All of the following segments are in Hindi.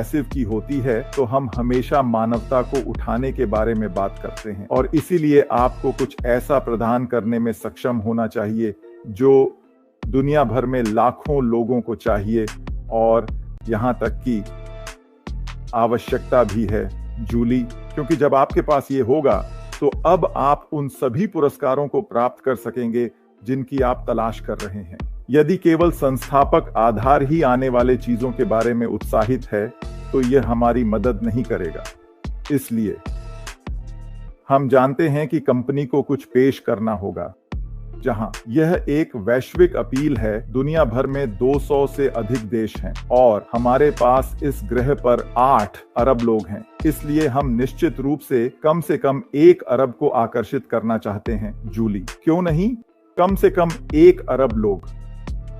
पैसिव की होती है तो हम हमेशा मानवता को उठाने के बारे में बात करते हैं, और इसीलिए आपको कुछ ऐसा प्रदान करने में सक्षम होना चाहिए जो दुनिया भर में लाखों लोगों को चाहिए, और यहाँ तक कि आवश्यकता भी है जूली, क्योंकि जब आपके पास ये होगा तो अब आप उन सभी पुरस्कारों को प्राप्त कर सकेंगे जिनकी आप तलाश कर रहे हैं। यदि केवल संस्थापक आधार ही आने वाले चीजों के बारे में उत्साहित है तो यह हमारी मदद नहीं करेगा। इसलिए हम जानते हैं कि कंपनी को कुछ पेश करना होगा। जहां यह एक वैश्विक अपील है, दुनिया भर में 200 से अधिक देश हैं और हमारे पास इस ग्रह पर 8 अरब लोग हैं। इसलिए हम निश्चित रूप से कम 1 अरब को आकर्षित करना चाहते हैं जूली। क्यों नहीं, कम से कम 1 अरब लोग।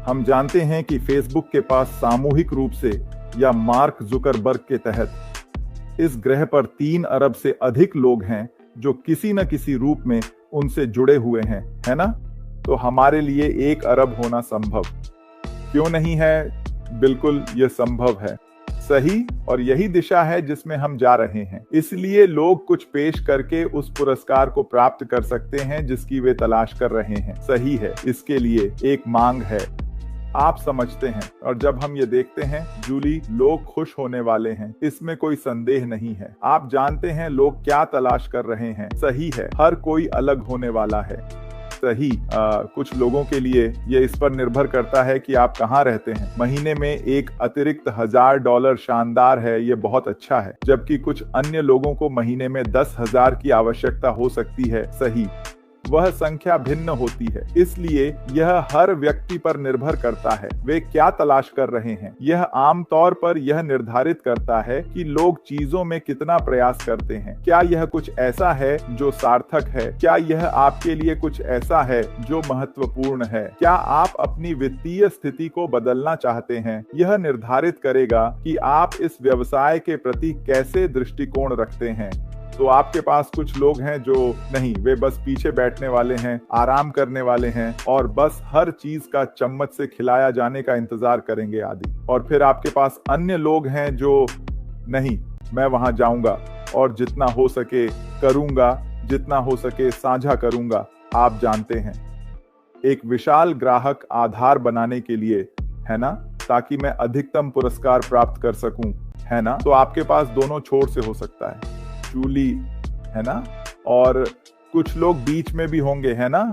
हम जानते हैं कि फेसबुक के पास सामूहिक रूप से या मार्क जुकरबर्ग के तहत इस ग्रह पर 3 अरब से अधिक लोग हैं जो किसी न किसी रूप में उनसे जुड़े हुए हैं, है ना? तो हमारे लिए 1 अरब होना संभव क्यों नहीं है? बिल्कुल यह संभव है, सही, और यही दिशा है जिसमें हम जा रहे हैं। इसलिए लोग कुछ पेश करके उस पुरस्कार को प्राप्त कर सकते हैं जिसकी वे तलाश कर रहे हैं। सही है, इसके लिए एक मांग है, आप समझते हैं। और जब हम ये देखते हैं जूली, लोग खुश होने वाले हैं, इसमें कोई संदेह नहीं है। आप जानते हैं लोग क्या तलाश कर रहे हैं। सही है, हर कोई अलग होने वाला है। सही, कुछ लोगों के लिए ये इस पर निर्भर करता है कि आप कहाँ रहते हैं। महीने में एक अतिरिक्त $1000 शानदार है, ये बहुत अच्छा है, जबकि कुछ अन्य लोगों को महीने में 10,000 की आवश्यकता हो सकती है। सही, वह संख्या भिन्न होती है, इसलिए यह हर व्यक्ति पर निर्भर करता है वे क्या तलाश कर रहे हैं। यह आमतौर पर यह निर्धारित करता है कि लोग चीजों में कितना प्रयास करते हैं। क्या यह कुछ ऐसा है जो सार्थक है? क्या यह आपके लिए कुछ ऐसा है जो महत्वपूर्ण है? क्या आप अपनी वित्तीय स्थिति को बदलना चाहते हैं? यह निर्धारित करेगा कि आप इस व्यवसाय के प्रति कैसे दृष्टिकोण रखते हैं। तो आपके पास कुछ लोग हैं जो नहीं, वे बस पीछे बैठने वाले हैं, आराम करने वाले हैं और बस हर चीज का चम्मच से खिलाया जाने का इंतजार करेंगे आदि। और फिर आपके पास अन्य लोग हैं जो नहीं, मैं वहां जाऊंगा और जितना हो सके करूंगा, जितना हो सके साझा करूंगा। आप जानते हैं, एक विशाल ग्राहक आधार बनाने के लिए, है ना, ताकि मैं अधिकतम पुरस्कार प्राप्त कर सकूं, है ना? तो आपके पास दोनों छोर से हो सकता है जूली, है ना? और कुछ लोग बीच में भी होंगे, है ना?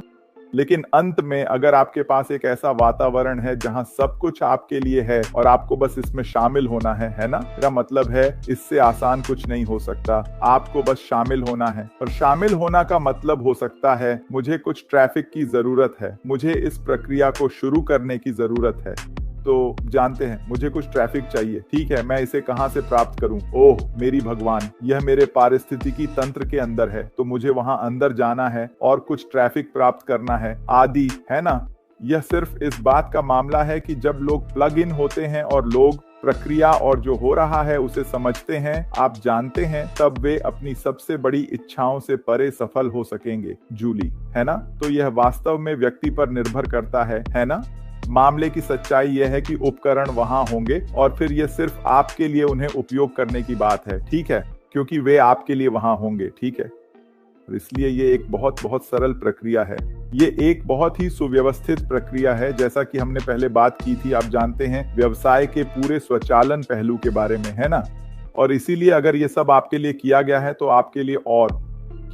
लेकिन अंत में अगर आपके पास एक ऐसा वातावरण है जहां सब कुछ आपके लिए है और आपको बस इसमें शामिल होना है ना? मेरा मतलब है इससे आसान कुछ नहीं हो सकता। आपको बस शामिल होना है, और शामिल होना का मतलब हो सकता है मुझे कुछ ट्रैफिक की जरूरत है, मुझे इस प्रक्रिया को शुरू करने की जरूरत है। तो जानते हैं मुझे कुछ ट्रैफिक चाहिए, ठीक है, मैं इसे कहां से प्राप्त करूं? ओह मेरी भगवान, यह मेरे पारिस्थितिकी तंत्र के अंदर है, तो मुझे वहां अंदर जाना है और कुछ ट्रैफिक प्राप्त करना है आदि, है ना? यह सिर्फ इस बात का मामला है कि जब लोग प्लग इन होते हैं और लोग प्रक्रिया और जो हो रहा है उसे समझते हैं, आप जानते हैं, तब वे अपनी सबसे बड़ी इच्छाओं से परे सफल हो सकेंगे जूली, है ना? तो यह वास्तव में व्यक्ति पर निर्भर करता है ना? मामले की सच्चाई यह है कि उपकरण वहां होंगे और फिर यह सिर्फ आपके लिए उन्हें उपयोग करने की बात है, ठीक है, क्योंकि वे आपके लिए वहां होंगे, ठीक है। और इसलिए ये एक बहुत बहुत सरल प्रक्रिया है, ये एक बहुत ही सुव्यवस्थित प्रक्रिया है, जैसा कि हमने पहले बात की थी। आप जानते हैं व्यवसाय के पूरे स्वचालन पहलू के बारे में, है ना? और इसीलिए अगर ये सब आपके लिए किया गया है तो आपके लिए और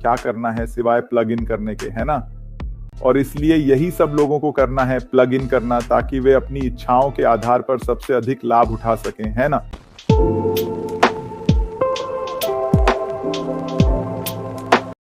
क्या करना है सिवाय प्लग इन करने के, है ना? और इसलिए यही सब लोगों को करना है, प्लग इन करना, ताकि वे अपनी इच्छाओं के आधार पर सबसे अधिक लाभ उठा सकें, है ना?